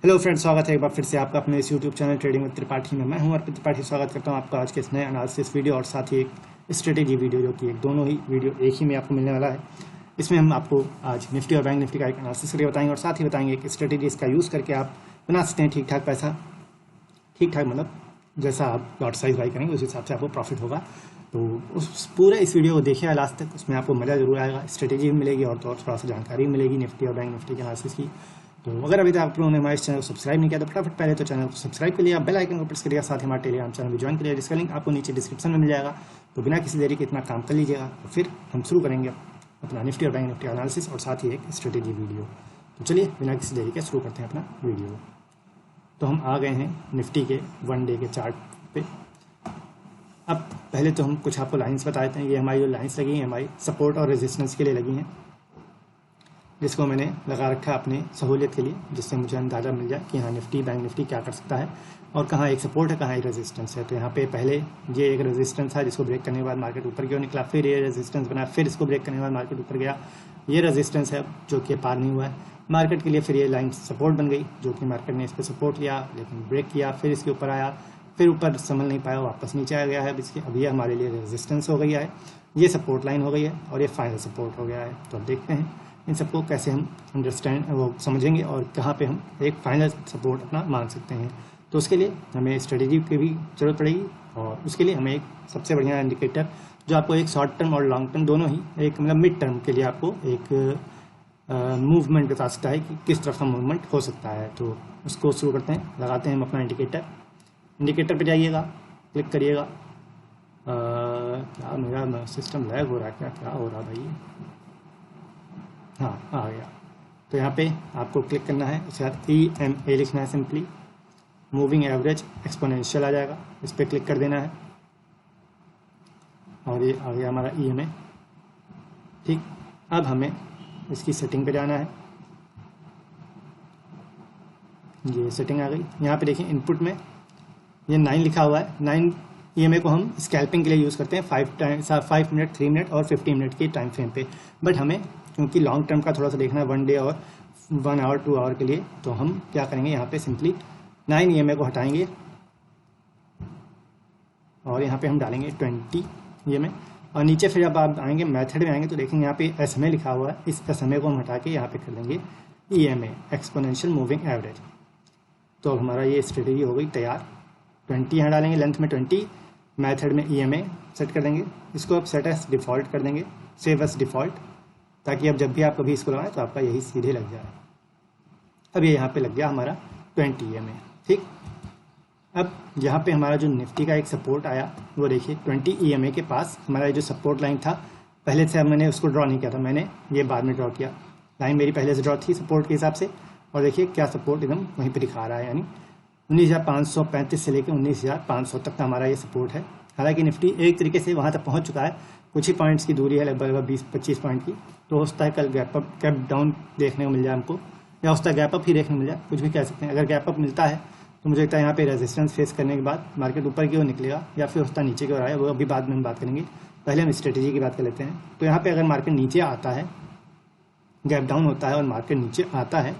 Hello friends, स्वागत है एक बार फिर से आपका अपने इस YouTube channel trading with Tripathi में। मैं हूं अर्पित त्रिपाठी। स्वागत करता हूं आपका आज के इस नए एनालिसिस वीडियो और साथ ही एक स्ट्रेटेजी वीडियो, जो कि दोनों ही वीडियो एक ही में आपको मिलने वाला है। इसमें हम आपको आज निफ्टी और बैंक निफ्टी का एक एनालिसिस करके बताएंगे और साथ ही बताएंगे एक स्ट्रेटेजी इसका यूज़ करके आप बना सकते हैं ठीक ठाक पैसा। ठीक ठाक मतलब जैसा आप लॉट साइज बाई करेंगे उस हिसाब से आपको प्रॉफिट होगा। तो उस पूरे इस वीडियो को देखिए लास्ट तक, उसमें आपको मज़ा जरूर आएगा। स्ट्रेटेजी भी मिलेगी और तो थोड़ा सा जानकारी भी मिलेगी निफ्टी और बैंक निफ्टी के एनालिसिस की। तो अगर अभी तक आप लोगों ने हमारे इस चैनल को सब्सक्राइब नहीं किया तो फटाफट पहले तो चैनल को सब्सक्राइब कर लिया, बेल आइकन को प्रेस करिएगा, साथ ही हमारे टेलीग्राम चैनल भी ज्वाइन करिएगा, जिसका लिंक आपको नीचे डिस्क्रिप्शन में मिल जाएगा। तो बिना किसी देरी के इतना काम कर लीजिएगा, तो फिर हम शुरू करेंगे अपना निफ्टी और बैंक निफ्टी एनालिसिस और साथ ही एक स्ट्रेटेजी वीडियो। तो चलिए बिना किसी देरी के शुरू करते हैं अपना वीडियो। तो हम आ गए हैं निफ्टी के 1 डे के चार्ट पे। अब पहले तो हम कुछ आपको लाइंस बता देते हैं। ये हमारी जो लाइंस लगी हैं हमारी सपोर्ट और रेजिस्टेंस के लिए लगी हैं, जिसको मैंने लगा रखा है अपने सहूलियत के लिए, जिससे मुझे अंदाज़ा मिल जाए कि हाँ निफ्टी बैंक निफ्टी क्या कर सकता है और कहाँ एक सपोर्ट है कहाँ एक रेजिस्टेंस है। तो यहाँ पे पहले ये एक रेजिस्टेंस था जिसको ब्रेक करने के बाद मार्केट ऊपर की ओर निकला, फिर ये रेजिस्टेंस बना, फिर इसको ब्रेक करने के बाद मार्केट ऊपर गया। ये रेजिस्टेंस है जो कि पार नहीं हुआ है मार्केट के लिए। फिर ये लाइन सपोर्ट बन गई, जो कि मार्केट ने इस पर सपोर्ट लिया लेकिन ब्रेक किया, फिर इसके ऊपर आया, फिर ऊपर संभल नहीं पाया, वापस नीचे आ गया है। इसके अब ये हमारे लिए रेजिस्टेंस हो गया है, ये सपोर्ट लाइन हो गई है और ये फाइनल सपोर्ट हो गया है। तो अब देखते हैं इन सबको कैसे हम अंडरस्टैंड वो समझेंगे और कहाँ पे हम एक फाइनल सपोर्ट अपना मान सकते हैं। तो उसके लिए हमें स्ट्रेटेजी की भी जरूरत पड़ेगी और उसके लिए हमें एक सबसे बढ़िया इंडिकेटर जो आपको एक शॉर्ट टर्म और लॉन्ग टर्म दोनों ही एक मतलब मिड टर्म के लिए आपको एक मूवमेंट बता सकता है कि किस तरफ का मूवमेंट हो सकता है। तो उसको शुरू करते हैं, लगाते हैं हम अपना इंडिकेटर पर जाइएगा, क्लिक करिएगा। क्या मेरा सिस्टम लैग हो रहा है, क्या हो रहा है भाई? हाँ आ गया। तो यहाँ पे आपको क्लिक करना है, उसके बाद EMA लिखना है, सिंपली मूविंग एवरेज एक्सपोनेंशियल आ जाएगा, इस पर क्लिक कर देना है और ये आ गया हमारा EMA। ठीक, अब हमें इसकी सेटिंग पे जाना है। ये सेटिंग आ गई। यहाँ पे देखिए इनपुट में ये 9 लिखा हुआ है। 9 EMA को हम स्कैल्पिंग के लिए यूज़ करते हैं 5 मिनट, 3 मिनट और 15 मिनट के टाइम फ्रेम पे। बट हमें क्योंकि लॉन्ग टर्म का थोड़ा सा देखना है 1 डे और 1 आवर 2 आवर के लिए, तो हम क्या करेंगे यहाँ पे सिंपली 9 EMA को हटाएंगे और यहाँ पे हम डालेंगे 20 EMA। और नीचे फिर जब आप आएंगे मेथड में आएंगे तो देखेंगे यहाँ पे SMA लिखा हुआ है, इस SMA को हम हटा के यहाँ पे कर देंगे EMA एक्सपोनेंशियल मूविंग एवरेज। तो अब हमारा ये स्ट्रेटेजी हो गई तैयार। 20 यहाँ डालेंगे लेंथ में 20, मेथड में EMA सेट कर देंगे, इसको अब सेट एस डिफ़ॉल्ट कर देंगे, सेव एस डिफ़ॉल्ट, ताकि अब जब भी आप कभी इसको लगाएं तो आपका यही सीधे लग जाए। अब ये यहाँ पे लग गया हमारा 20 EMA। ठीक, अब यहाँ पे हमारा जो निफ्टी का एक सपोर्ट आया वो देखिए 20 EMA के पास हमारा जो सपोर्ट लाइन था पहले से, अब मैंने उसको ड्रॉ नहीं किया था, मैंने ये बाद में ड्रॉ किया। लाइन मेरी पहले से ड्रॉ थी सपोर्ट के हिसाब से और देखिए क्या सपोर्ट एकदम वहीं पर दिखा रहा है, यानी 19,535 से लेकर 19,500 तक का हमारा ये सपोर्ट है। हालांकि निफ्टी एक तरीके से वहाँ तक पहुँच चुका है, कुछ ही पॉइंट्स की दूरी है, लगभग 20-25 पॉइंट की। तो हो सकता है कल गैप अप गैप डाउन देखने को मिल जाए हमको, या हो सकता है गैप अप ही देखने को मिल जाए, कुछ भी कह सकते हैं। अगर गैप अप मिलता है तो मुझे लगता है यहाँ पे रेजिस्टेंस फेस करने के बाद मार्केट ऊपर की ओर निकलेगा, या फिर हो सकता है नीचे की ओर आए, वो अभी बाद में हम बात करेंगे। पहले हम स्ट्रेटेजी की बात कर लेते हैं। तो यहाँ पर अगर मार्केट नीचे आता है, गैप डाउन होता है और मार्केट नीचे आता है,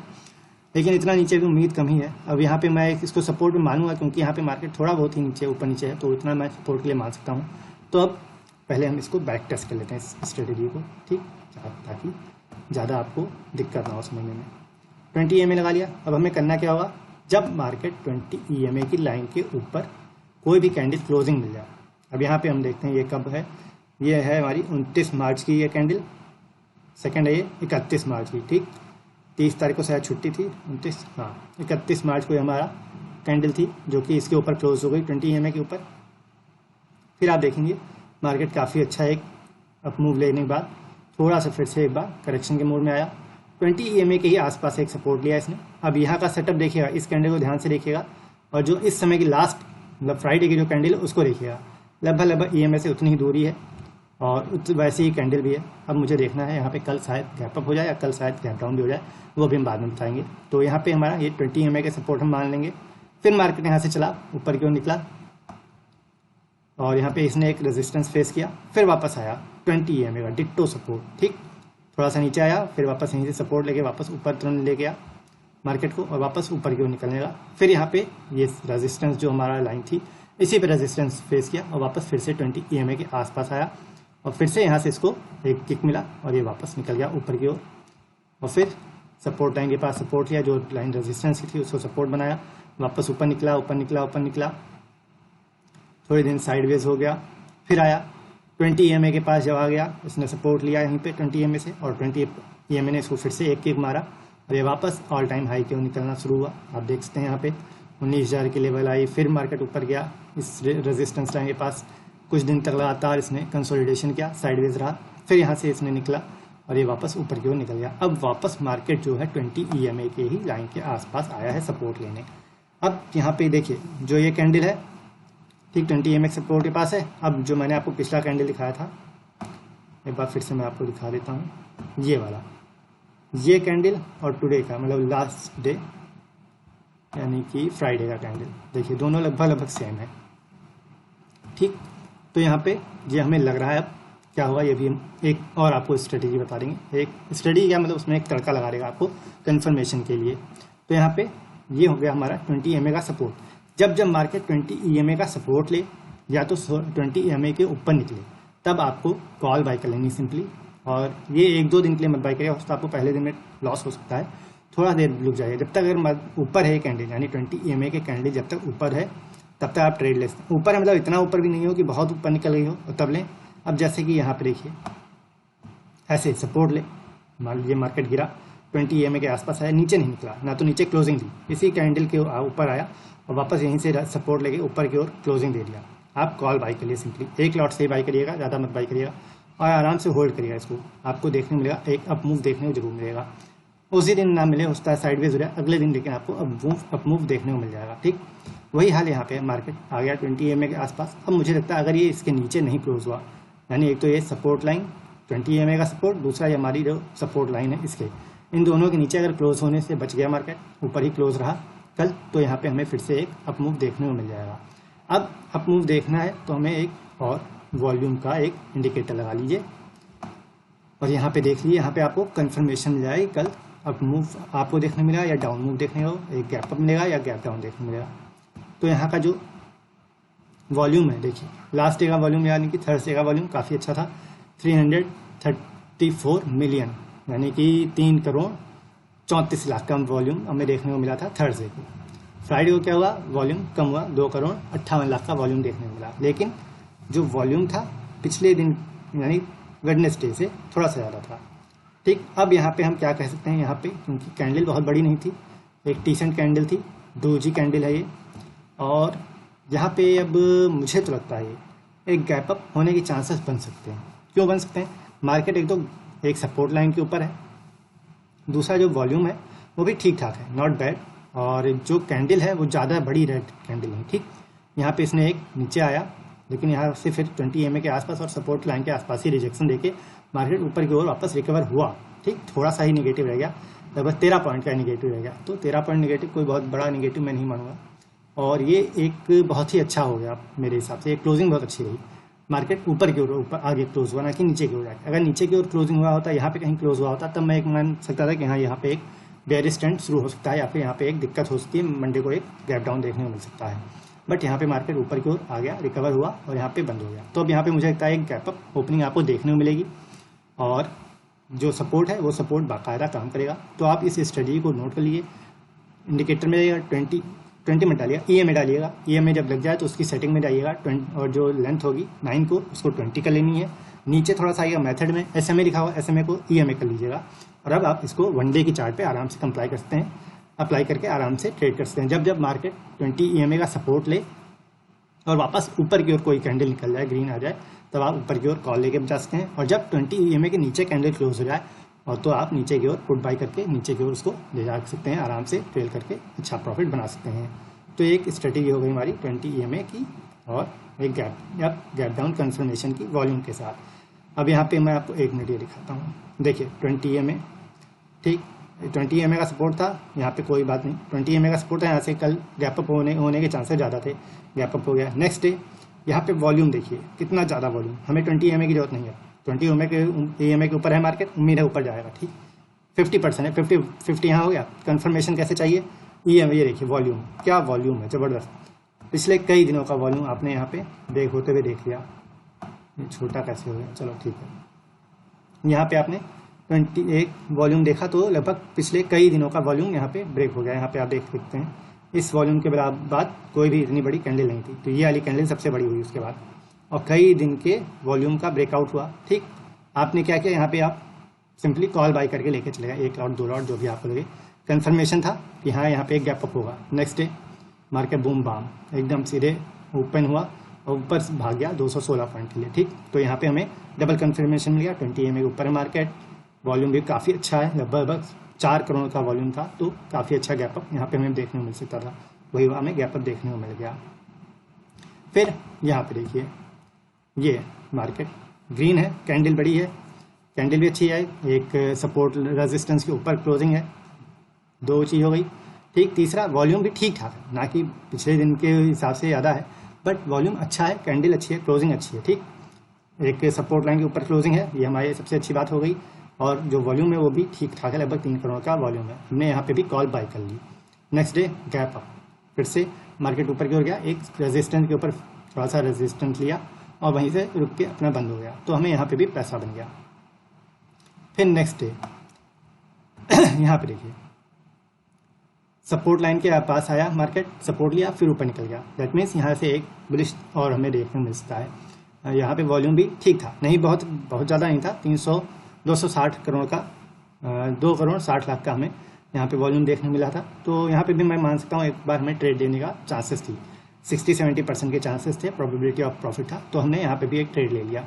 लेकिन इतना नीचे की उम्मीद कम ही है। अब यहाँ पे मैं इसको सपोर्ट में मानूंगा क्योंकि यहाँ पे मार्केट थोड़ा बहुत ही नीचे ऊपर नीचे है, तो इतना मैं सपोर्ट के लिए मान सकता हूँ। तो अब पहले हम इसको बैक टेस्ट कर लेते हैं इस स्ट्रेटेजी को, ठीक, ताकि ज़्यादा आपको दिक्कत ना हो समझने में। 20 EMA लगा लिया। अब हमें करना क्या होगा, जब मार्केट 20 EMA की लाइन के ऊपर कोई भी कैंडल क्लोजिंग मिल जाए। अब यहाँ पे हम देखते हैं ये कब है, ये है हमारी 29 मार्च की ये कैंडल, सेकेंड है ये 31 मार्च की। ठीक, 30 तारीख को शायद छुट्टी थी, 29, हाँ 31 मार्च को हमारा कैंडल थी जो कि इसके ऊपर क्लोज हो गई 20 EMA के ऊपर। फिर आप देखेंगे मार्केट काफ़ी अच्छा एक अप मूव लेने के बाद थोड़ा सा फिर से एक बार करेक्शन के मोड में आया। 20 EMA के ही आसपास एक सपोर्ट लिया इसने। अब यहाँ का सेटअप देखिएगा, इस कैंडल को ध्यान से देखिएगा और जो इस समय की लास्ट मतलब फ्राइडे की जो कैंडल है उसको देखिएगा, लगभग EMA से उतनी ही दूरी है और वैसे ही कैंडल भी है। अब मुझे देखना है यहाँ पे कल शायद गैप अप हो जाए या कल शायद गैप डाउन भी हो जाए, वो भी हम बाद में बताएंगे। तो यहाँ पे हमारा ये 20 EMA के सपोर्ट हम मान लेंगे। फिर मार्केट यहाँ से चला, ऊपर की ओर निकला और यहाँ पे इसने एक रेजिस्टेंस फेस किया, फिर वापस आया 20 EMA का डिट्टो सपोर्ट। ठीक, थोड़ा सा नीचे आया, फिर वापस यहीं से सपोर्ट लेके वापस ऊपर तुरंत ले गया मार्केट को और वापस ऊपर की ओर निकलने लगा। फिर यहाँ पे ये रेजिस्टेंस जो हमारा लाइन थी इसी पे रेजिस्टेंस फेस किया और वापस फिर से 20 EMA के आसपास आया और फिर से यहाँ से इसको एक किक मिला और ये वापस निकल गया ऊपर की ओर और फिर सपोर्ट लाइन के पास सपोर्ट लिया, जो लाइन रेजिस्टेंस की थी उसको सपोर्ट बनाया, वापस ऊपर निकला ऊपर निकला ऊपर निकला, थोड़ी दिन साइडवेज हो गया, फिर आया 20 EMA के पास जब आ गया इसने सपोर्ट लिया यहीं पे 20 EMA से और 20 EMA ने इसको फिर से एक किक मारा और ये वापस ऑल टाइम हाई की ओर निकलना शुरू हुआ। आप देख सकते हैं यहाँ पे 19,000 की लेवल आई, फिर मार्केट ऊपर गया इस रेजिस्टेंस लाइन के पास, कुछ दिन तक लगातार इसने कंसोलिडेशन किया, साइडवेज रहा, फिर यहाँ से इसने निकला और ये वापस ऊपर की ओर निकल गया। अब वापस मार्केट जो है 20 EMA के ही लाइन के आसपास आया है सपोर्ट लेने। अब यहाँ पे देखिए जो ये कैंडल है ठीक 20 EMA सपोर्ट के पास है। अब जो मैंने आपको पिछला कैंडल दिखाया था एक बार फिर से मैं आपको दिखा देता हूँ, ये वाला ये कैंडल और टुडे का मतलब लास्ट डे यानी कि फ्राइडे का कैंडल, देखिए दोनों लगभग सेम है। ठीक, तो यहाँ पे ये हमें लग रहा है अब क्या होगा, ये भी हम एक और आपको स्ट्रेटेजी बता देंगे। एक स्टडी क्या मतलब उसमें एक तड़का लगा देगा आपको कंफर्मेशन के लिए। तो यहाँ पे ये हो गया हमारा 20 EMA का सपोर्ट। जब जब मार्केट 20 EMA का सपोर्ट ले या तो 20 EMA के ऊपर निकले तब आपको कॉल बाय कर लेनी सिंपली, और ये 1-2 दिन के लिए मत बाय करिए, तो आपको पहले दिन में लॉस हो सकता है, थोड़ा देर रुक जाइए। जब तक अगर ऊपर है कैंडल यानी 20 EMA के कैंडल जब तक ऊपर है तब तक आप ट्रेड ले सकते हैं। ऊपर है मतलब इतना ऊपर भी नहीं हो कि बहुत ऊपर निकल गई हो और तब लें। अब जैसे कि यहाँ पे देखिए ऐसे सपोर्ट ले, मान लीजिए मार्केट गिरा 20 EMA के आसपास आया, नीचे नहीं निकला ना, तो नीचे क्लोजिंग दी, इसी कैंडल के ऊपर आया और वापस यहीं से सपोर्ट लेके ऊपर की ओर क्लोजिंग दे दिया। आप कॉल बाई करिए, सिंपली एक लॉट से ही बाई करिएगा, ज़्यादा मत बाई करिएगा और आराम से होल्ड करिएगा इसको। आपको देखने मिलेगा एक अप मूव देखने को जरूर मिलेगा। उसी दिन ना मिले उसका साइडवेज हो रहा है, अगले दिन लेकिन आपको अप मूव देखने को मिल जाएगा। ठीक, वही हाल यहाँ पे मार्केट आ गया 20 EMA के आसपास। अब मुझे लगता है अगर ये इसके नीचे नहीं क्लोज हुआ, यानी एक तो ये सपोर्ट लाइन 20 EMA का सपोर्ट, दूसरा ये हमारी जो सपोर्ट लाइन है इसके, इन दोनों के नीचे अगर क्लोज होने से बच गया मार्केट, ऊपर ही क्लोज रहा कल, तो यहाँ पे हमें फिर से एक अप मूव देखने को मिल जाएगा। अब अप मूव देखना है तो हमें एक और वॉल्यूम का एक इंडिकेटर लगा लीजिए और यहाँ पे देख लीजिए, यहाँ पे आपको कंफर्मेशन मिल जाएगी कल अप मूव आपको देखने मिलेगा या डाउन मूव देखने को, एक गैप अप मिलेगा या गैप डाउन देखने मिलेगा। तो यहाँ का जो वॉल्यूम है देखिए, लास्ट डे का वॉल्यूम यानी कि थर्सडे का वॉल्यूम काफ़ी अच्छा था, 334 मिलियन यानी कि 3 करोड़ 34 लाख का वॉल्यूम हमें देखने को मिला था थर्सडे को। फ्राइडे को क्या हुआ, वॉल्यूम कम हुआ, 2 करोड़ 58 लाख का वॉल्यूम देखने को मिला, लेकिन जो वॉल्यूम था पिछले दिन यानी वेडनेसडे से थोड़ा सा ज़्यादा था। ठीक, अब यहाँ पे हम क्या कह सकते हैं, यहाँ पे क्योंकि कैंडल बहुत बड़ी नहीं थी, एक डिसेंट कैंडल थी, डोजी कैंडल है ये, और यहाँ पे अब मुझे तो लगता है एक गैप अप होने के चांसेस बन सकते हैं। क्यों बन सकते हैं, मार्केट एक तो एक सपोर्ट लाइन के ऊपर है, दूसरा जो वॉल्यूम है वो भी ठीक ठाक है, नॉट बैड, और जो कैंडल है वो ज़्यादा बड़ी रेड कैंडल है। ठीक, यहाँ पे इसने एक नीचे आया लेकिन यहाँ से फिर 20 EMA के आसपास और सपोर्ट लाइन के आसपास ही रिजेक्शन देके मार्केट ऊपर की ओर वापस रिकवर हुआ। ठीक, थोड़ा सा ही निगेटिव रह गया, लगभग 13 पॉइंट का निगेटिव रह गया, तो 13 पॉइंट निगेटिव कोई बहुत बड़ा निगेटिव मैं नहीं मानूंगा, और ये एक बहुत ही अच्छा हो गया मेरे हिसाब से। क्लोजिंग बहुत अच्छी रही, मार्केट ऊपर की ओर ऊपर आगे क्लोज हुआ ना कि नीचे की ओर जाके। अगर नीचे की ओर क्लोजिंग हुआ होता, यहाँ पे कहीं क्लोज हुआ होता, तब मैं एक मान सकता था कि हाँ यहाँ पे एक बेयरिश ट्रेंड शुरू हो सकता है या फिर यहाँ पे एक दिक्कत हो सकती है, मंडे को एक गैप डाउन देखने को मिल सकता है। बट यहाँ पे मार्केट ऊपर की ओर आ गया, रिकवर हुआ और यहाँ पे बंद हो गया। तो अब यहाँ पे मुझे लगता है एक गैप अप ओपनिंग आपको देखने को मिलेगी और जो सपोर्ट है वो सपोर्ट बाकायदा काम करेगा। तो आप इस स्ट्रेटजी को नोट कर लीजिए, इंडिकेटर में 20 में डालिएगा, EMA डालिएगा, EMA जब लग जाए तो उसकी सेटिंग में जाइएगा, और जो लेंथ होगी 9 को उसको 20 कर लेनी है। नीचे थोड़ा सा आइएगा मेथड में SMA लिखा हुआ, SMA को EMA कर लीजिएगा, और अब आप इसको 1 डे की चार्ट पे आराम से अप्लाई करके आराम से ट्रेड कर सकते हैं। जब जब मार्केट 20 EMA का सपोर्ट ले और वापस ऊपर की ओर कोई कैंडल निकल जाए, ग्रीन आ जाए, तब आप ऊपर की ओर कॉल लेके जा सकते हैं, और जब 20 EMA के नीचे कैंडल क्लोज हो जाए और तो आप नीचे की ओर पुट बाई करके नीचे की ओर उसको ले जा सकते हैं, आराम से ट्रेल करके अच्छा प्रॉफिट बना सकते हैं। तो एक स्ट्रेटेजी हो गई हमारी 20 EMA की और एक गैप डाउन कंफर्मेशन की वॉल्यूम के साथ। अब यहाँ पे मैं आपको 1 मिनट ये दिखाता हूँ, देखिए 20 EMA, ठीक 20 EMA का सपोर्ट था, यहाँ पे कोई बात नहीं, 20 EMA का सपोर्ट था, यहाँ से कल गैप अप होने के चांसेस ज़्यादा थे, गैप अप हो गया। नेक्स्ट डे यहाँ पे वॉल्यूम देखिए कितना ज़्यादा वॉल्यूम, हमें 20 EMA की जरूरत नहीं है, 20 EMA के ऊपर है मार्केट, उम्मीद है ऊपर जाएगा। ठीक, 50% है, 50 यहाँ हो गया। कंफर्मेशन कैसे चाहिए, EMA, ये देखिए वॉल्यूम, क्या वॉल्यूम है, ज़बरदस्त। पिछले कई दिनों का वॉल्यूम आपने यहाँ पे ब्रेक होते हुए देख लिया। ये छोटा कैसे हो गया, चलो ठीक है। यहाँ पे आपने 21 वॉल्यूम देखा, तो लगभग पिछले कई दिनों का वॉल्यूम यहाँ पे ब्रेक हो गया। यहाँ पे आप देख सकते हैं इस वॉल्यूम के बाद कोई भी इतनी बड़ी कैंडल नहीं थी, तो ये वाली कैंडल सबसे बड़ी हुई उसके बाद, और कई दिन के वॉल्यूम का ब्रेकआउट हुआ। ठीक, आपने क्या किया, यहाँ पे आप सिंपली कॉल बाई करके लेके चले गए, 1 लॉट 2 लॉट जो भी आपको लगे। कंफर्मेशन था कि हाँ यहाँ पे एक गैप अप होगा। Next day market boom bam एकदम सीधे ओपन हुआ और ऊपर भाग गया 216 पॉइंट के लिए। ठीक, तो यहाँ पे हमें डबल कंफर्मेशन मिल गया। 20 EMA के ऊपर है मार्केट, वॉल्यूम भी काफ़ी अच्छा है, लगभग 4 करोड़ का वॉल्यूम था, तो काफ़ी अच्छा गैप अप यहाँ पे हमें देखने को मिल सकता था, वही हमें गैप अप देखने को मिल गया। फिर यहाँ पे देखिए ये मार्केट ग्रीन है, कैंडल बड़ी है, कैंडल भी अच्छी है, एक सपोर्ट रेजिस्टेंस के ऊपर क्लोजिंग है, 2 चीज़ हो गई। ठीक, तीसरा वॉल्यूम भी ठीक ठाक है, ना कि पिछले दिन के हिसाब से ज़्यादा है, बट वॉल्यूम अच्छा है, कैंडल अच्छी है, क्लोजिंग अच्छी है। ठीक, एक सपोर्ट लाइन के ऊपर क्लोजिंग है, ये हमारी सबसे अच्छी बात हो गई, और जो वॉल्यूम है वो भी ठीक ठाक है, लगभग 3 करोड़ का वॉल्यूम है। हमने यहाँ पे भी कॉल बाय कर ली। नेक्स्ट डे गैप अप, फिर से मार्केट ऊपर की ओर गया, एक रेजिस्टेंस के ऊपर थोड़ा सा रेजिस्टेंस लिया और वहीं से रुक के अपना बंद हो गया, तो हमें यहाँ पे भी पैसा बन गया। फिर नेक्स्ट डे यहाँ पे देखिए सपोर्ट लाइन के पास आया मार्केट, सपोर्ट लिया, फिर ऊपर निकल गया। दैट मीन्स यहाँ से एक बुलिश और हमें देखने को मिलता है। यहाँ पे वॉल्यूम भी ठीक था, नहीं बहुत ज़्यादा नहीं था, 260 करोड़ का 2 करोड़ 60 लाख का हमें यहाँ पे वॉल्यूम देखने मिला था। तो यहाँ पे भी मैं मान सकता हूँ एक बार हमें ट्रेड लेने का चांसेस थी, 60-70% के चांसेस थे, प्रोबेबिलिटी ऑफ प्रॉफिट था, तो हमने यहाँ पे भी एक ट्रेड ले लिया।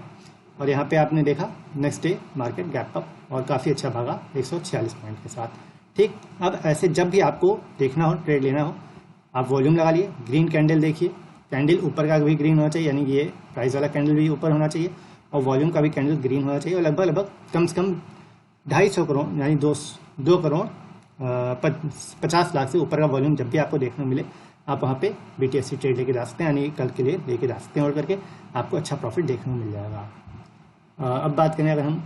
और यहाँ पे आपने देखा next day market gap up और काफ़ी अच्छा भागा 146 पॉइंट के साथ। ठीक, अब ऐसे जब भी आपको देखना हो, ट्रेड लेना हो, आप वॉल्यूम लगा लिए, ग्रीन कैंडल देखिए, कैंडल ऊपर का भी ग्रीन होना चाहिए, यानी ये प्राइस वाला कैंडल भी ऊपर होना चाहिए, और वॉल्यूम का भी कैंडल ग्रीन होना चाहिए, और लगभग कम से कम 250 करोड़ यानी 2 करोड़ 50 लाख से ऊपर का वॉल्यूम जब भी आपको देखने मिले, आप वहाँ पे BTC ट्रेड लेके जा सकते हैं, यानी कल के लिए लेके जा सकते हैं, और करके आपको अच्छा प्रॉफिट देखने को मिल जाएगा। अब बात करें अगर हम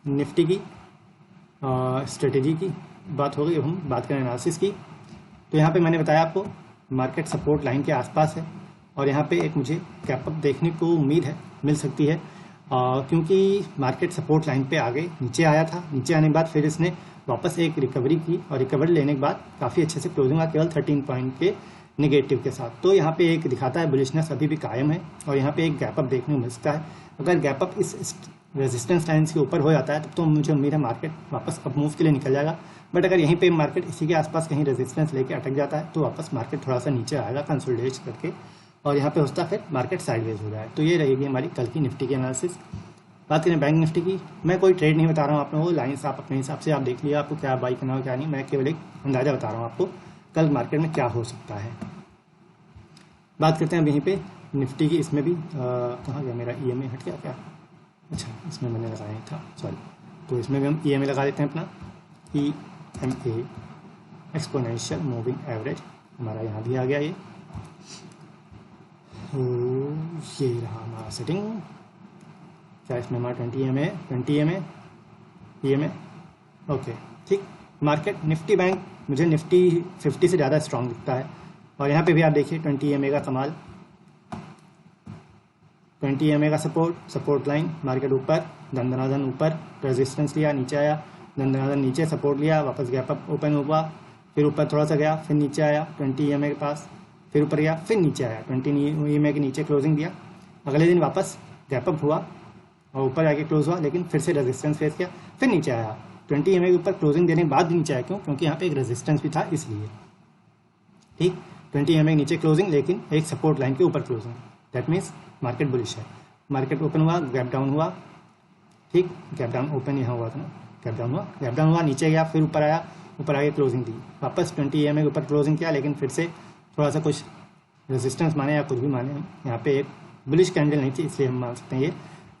निफ्टी की स्ट्रेटेजी की बात हो गई, अब हम बात करें एनालिसिस की। तो यहाँ पे मैंने बताया आपको मार्केट सपोर्ट लाइन के आसपास है, और यहाँ पे एक मुझे गैप अप देखने को उम्मीद है मिल सकती है, क्योंकि मार्केट सपोर्ट लाइन पे आगे नीचे आया था, नीचे आने के बाद फिर इसने वापस एक रिकवरी की, और रिकवरी लेने के बाद काफ़ी अच्छे से क्लोजिंग हुआ, केवल 13 पॉइंट के नेगेटिव के साथ। तो यहाँ पे एक दिखाता है बुलिशनेस अभी भी कायम है, और यहाँ पे एक गैप अप देखने को मिल सकता है। अगर गैप अप इस रेजिस्टेंस लाइन्स के ऊपर हो जाता है तो मुझे उम्मीद है मार्केट वापस अप मूव के लिए निकल जाएगा, बट अगर यहीं पे मार्केट इसी के आसपास कहीं रेजिस्टेंस लेके अटक जाता है तो वापस मार्केट थोड़ा सा नीचे आएगा कंसोलिडेट करके, और यहाँ पे होता फिर मार्केट साइडवेज हो जाए। तो ये रहेगी हमारी कल की निफ्टी की एनालिसिस। बात करें बैंक निफ्टी की, मैं कोई ट्रेड नहीं बता रहा हूँ आप लोगों को, लाइन्स आप अपने हिसाब से आप देख लिया, आपको क्या बाई करना हो क्या नहीं, मैं केवल एक अंदाजा बता रहा हूँ आपको कल मार्केट में क्या हो सकता है। बात करते हैं अब यहीं पे निफ्टी की, इसमें भी कहाँ गया मेरा EMA, हट गया क्या, अच्छा इसमें मैंने लगाया था, सॉरी। तो इसमें भी हम EMA लगा देते हैं अपना, EMA एक्सपोनेंशियल मूविंग एवरेज, हमारा यहाँ भी आ गया ये। तो ये रहा हमारा सेटिंग, क्या इसमें हमारा 20 EMA ओके। ठीक, मार्केट निफ्टी बैंक मुझे निफ्टी 50 से ज़्यादा स्ट्रॉन्ग दिखता है, और यहाँ पे भी आप देखिए 20 EMA का कमाल, 20 EMA का सपोर्ट लाइन, मार्केट ऊपर, दंदनादन ऊपर, रेजिस्टेंस लिया, नीचे आया, दंदनादन नीचे, सपोर्ट लिया, वापस गैप अप ओपन हुआ, फिर ऊपर थोड़ा सा गया, फिर नीचे आया 20 EMA के पास, फिर ऊपर गया, फिर नीचे आया, 20 EMA के नीचे क्लोजिंग दिया, अगले दिन वापस गैप अप हुआ और ऊपर आके क्लोज हुआ, लेकिन फिर से रेजिस्टेंस फेस किया, फिर नीचे आया। 20 EMA के ऊपर क्लोजिंग देने के बाद भी नीचे आया, क्यों? क्योंकि यहाँ पे एक रेजिस्टेंस भी था इसलिए। ठीक, 20 EMA के नीचे क्लोजिंग, लेकिन एक सपोर्ट लाइन के ऊपर closing, that means market bullish है। मार्केट ओपन हुआ, गैप डाउन हुआ, ठीक, गैप डाउन ओपन यहाँ हुआ था ना, गैप डाउन हुआ, नीचे गया, फिर ऊपर आया, ऊपर आगे क्लोजिंग दी, वापस 20 EMA के ऊपर क्लोजिंग किया, लेकिन फिर से थोड़ा सा कुछ रेजिस्टेंस माने या कुछ भी माने, यहाँ पे एक बुलिश कैंडल नहीं थी, इसलिए हम मान सकते हैं ये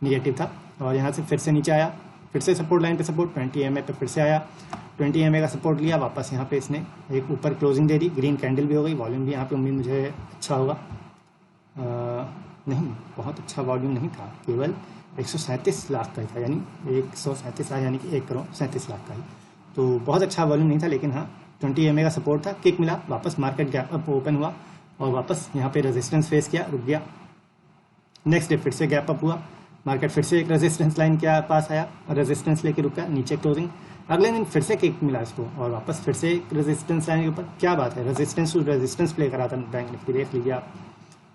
निगेटिव था। और यहाँ से फिर से नीचे आया, फिर से सपोर्ट लाइन पे सपोर्ट, 20 EMA पे फिर से आया, 20 EMA का सपोर्ट लिया, वापस यहाँ पे इसने एक ऊपर क्लोजिंग दे दी, ग्रीन कैंडल भी हो गई, वॉल्यूम भी यहाँ पे उम्मीद मुझे अच्छा होगा, नहीं बहुत अच्छा वॉल्यूम नहीं था, केवल 137 लाख का ही था, यानी 137 लाख यानी कि 1,37,00,000 का ही। तो बहुत अच्छा वॉल्यूम नहीं था, लेकिन हाँ 20 EMA का सपोर्ट था, किक मिला, वापस मार्केट गैप अप ओपन हुआ और वापस यहाँ पे रेजिस्टेंस फेस किया, रुक गया। नेक्स्ट डे फिर से गैप अप हुआ, मार्केट फिर से एक रेजिस्टेंस लाइन के पास आया और रेजिस्टेंस लेके रुका, नीचे क्लोजिंग। अगले दिन फिर से किक मिला इसको और वापस फिर से एक रेजिस्टेंस लाइन के ऊपर। क्या बात है, रेजिस्टेंस टू रेजिस्टेंस प्ले करा था बैंक निफ्टी, देख लीजिए आप।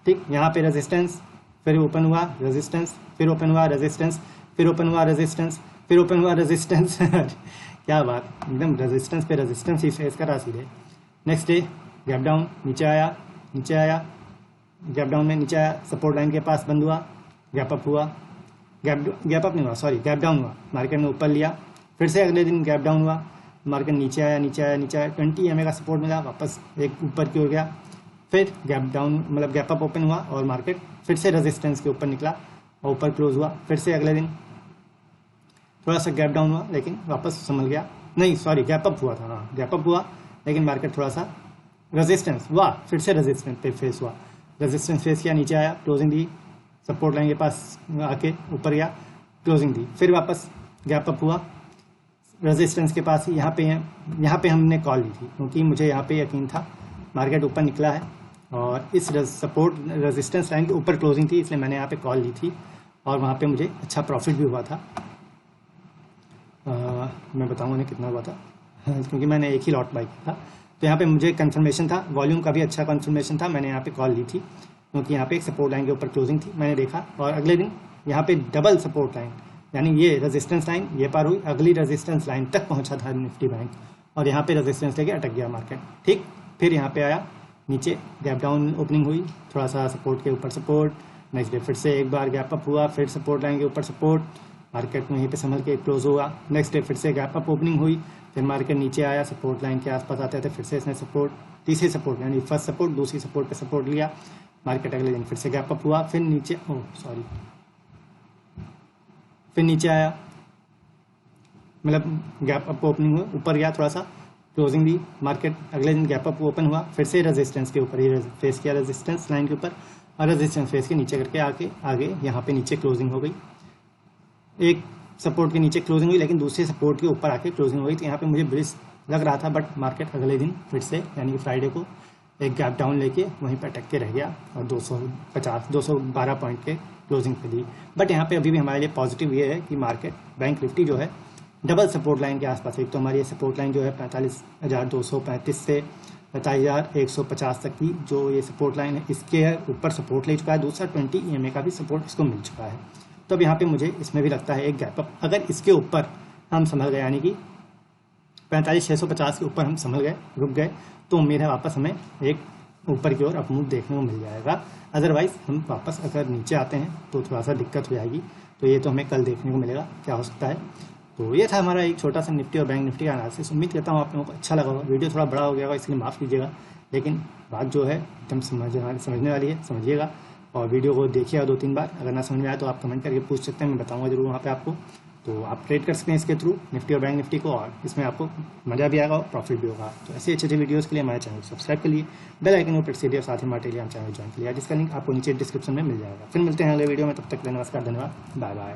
ठीक, यहाँ पे रेजिस्टेंस, फिर ओपन हुआ रेजिस्टेंस, फिर ओपन हुआ रेजिस्टेंस, फिर ओपन हुआ रेजिस्टेंस, फिर ओपन हुआ रेजिस्टेंस क्या बात, एकदम रेजिस्टेंस पे रेजिस्टेंस ही फेस करा सीधे। नेक्स्ट डे गैप डाउन, नीचे आया, गैप डाउन में नीचे आया, सपोर्ट लाइन के पास बंद हुआ, गैप अप हुआ, गैप अप नहीं हुआ, सॉरी गैप डाउन हुआ, मार्केट ने ऊपर लिया, फिर से अगले दिन गैप डाउन हुआ, मार्केट नीचे आया, 20 EMA का सपोर्ट मिला, वापस एक ऊपर की ओर गया, फिर गैप डाउन मतलब गैप अप ओपन हुआ और मार्केट फिर से रेजिस्टेंस के ऊपर निकला और ऊपर क्लोज हुआ। फिर से अगले दिन थोड़ा सा गैप डाउन हुआ, लेकिन वापस संभल गया, नहीं सॉरी गैप अप हुआ था, हाँ गैप अप हुआ, लेकिन मार्केट थोड़ा सा रेजिस्टेंस हुआ, फिर से रेजिस्टेंस पे फेस हुआ, रेजिस्टेंस फेस किया, नीचे आया, क्लोजिंग दी, सपोर्ट लाइन के पास आके ऊपर गया, क्लोजिंग दी, फिर वापस गैप अप हुआ रेजिस्टेंस के पास ही। यहाँ पे हमने कॉल ली थी, क्योंकि मुझे यहाँ पे यकीन था मार्केट ऊपर निकला है और इस सपोर्ट रेजिस्टेंस लाइन के ऊपर क्लोजिंग थी, इसलिए मैंने यहाँ पे कॉल ली थी और वहाँ पे मुझे अच्छा प्रॉफिट भी हुआ था। मैं बताऊँगा उन्हें कितना हुआ था क्योंकि मैंने एक ही लॉट बाई किया था। तो यहाँ पे मुझे कंफर्मेशन था, वॉल्यूम का भी अच्छा कंफर्मेशन था, मैंने यहाँ पे कॉल ली थी क्योंकि यहाँ पे एक सपोर्ट लाइन के ऊपर क्लोजिंग थी, मैंने देखा। और अगले दिन यहाँ पे डबल सपोर्ट लाइन, यानी ये रेजिस्टेंस लाइन ये पार हुई, अगली रेजिस्टेंस लाइन तक पहुँचा था निफ्टी बैंक और यहाँ पे रेजिस्टेंस लेके अटक गया मार्केट। ठीक, फिर यहाँ पे आया, नीचे गैप डाउन ओपनिंग हुई, थोड़ा सा सपोर्ट के ऊपर सपोर्ट, नेक्स्ट डे फिर से एक बार गैप अप हुआ, फिर सपोर्ट लाइन के ऊपर सपोर्ट, मार्केट में यहीं पे संभल के क्लोज हुआ। नेक्स्ट डे फिर से गैप अप ओपनिंग हुई, फिर मार्केट नीचे आया, सपोर्ट लाइन के आसपास आते थे, फिर से इसने सपोर्ट, तीसरी सपोर्ट यानी फर्स्ट सपोर्ट दूसरी सपोर्ट पे सपोर्ट लिया, मार्केट अगले दिन फिर से गैप अप हुआ, फिर नीचे फिर नीचे आया, मतलब गैप अप ओपनिंग हुआ, ऊपर गया, थोड़ा सा क्लोजिंग दी, मार्केट अगले दिन गैप अप ओपन हुआ, फिर से रेजिस्टेंस के ऊपर ही फेस किया, रेजिस्टेंस लाइन के ऊपर, और रेजिस्टेंस फेस के नीचे करके आगे यहाँ पे नीचे क्लोजिंग हो गई, एक सपोर्ट के नीचे क्लोजिंग हुई, लेकिन दूसरे सपोर्ट के ऊपर आके क्लोजिंग हो गई। तो यहाँ पे मुझे ब्रिज लग रहा था, बट मार्केट अगले दिन फिर से यानी कि फ्राइडे को एक गैप डाउन लेके वहीं पर अटक के रह गया और 212 पॉइंट के क्लोजिंग पे दी। बट यहाँ पे अभी भी हमारे लिए पॉजिटिव ये है कि मार्केट बैंक निफ्टी जो है डबल सपोर्ट लाइन के आसपास है। एक तो हमारी ये सपोर्ट लाइन जो है 45,235 से 45,150 तक की जो ये सपोर्ट लाइन है, इसके ऊपर सपोर्ट ले चुका है। दूसरा 20 EMA का भी सपोर्ट इसको मिल चुका है। तो अब यहाँ पे मुझे इसमें भी लगता है एक गैप अप, अगर इसके ऊपर हम संभल गए यानी कि 45,650 के ऊपर हम संभल गए, रुक गए, तो उम्मीद है वापस हमें एक ऊपर की ओर अपमूव देखने को मिल जाएगा। अदरवाइज हम वापस अगर नीचे आते हैं तो थोड़ा सा दिक्कत हो जाएगी। तो ये तो हमें कल देखने को मिलेगा क्या हो सकता है। तो ये था हमारा एक छोटा सा निफ्टी और बैंक निफ्टी का एनालिसिस। उम्मीद करता हूँ आप लोगों को अच्छा लगा होगा। वीडियो थोड़ा बड़ा हो गया होगा, इसलिए माफ़ कीजिएगा, लेकिन बात जो है एकदम समझने वाली है, समझिएगा और वीडियो को देखिएगा 2-3 बार। अगर ना समझ में आए तो आप कमेंट करके पूछ सकते हैं, मैं बताऊंगा जरूर वहाँ पे आपको। तो आप ट्रेड कर सकते हैं इसके थ्रू निफ्टी और बैंक निफ्टी को, और इसमें आपको मज़ा भी आएगा और प्रॉफिट भी होगा। तो ऐसे अच्छे वीडियोज़ के लिए हमारे चैनल को सब्सक्राइब कर लिए, बेल आइकन को प्रेस कीजिए और साथ ही हमारे टेलीग्राम चैनल ज्वाइन कर लिया, जिसका लिंक आपको नीचे डिस्क्रिप्शन में मिल जाएगा। फिर मिलते हैं अगले वीडियो में, तब तक नमस्कार, धन्यवाद, बाय बाय।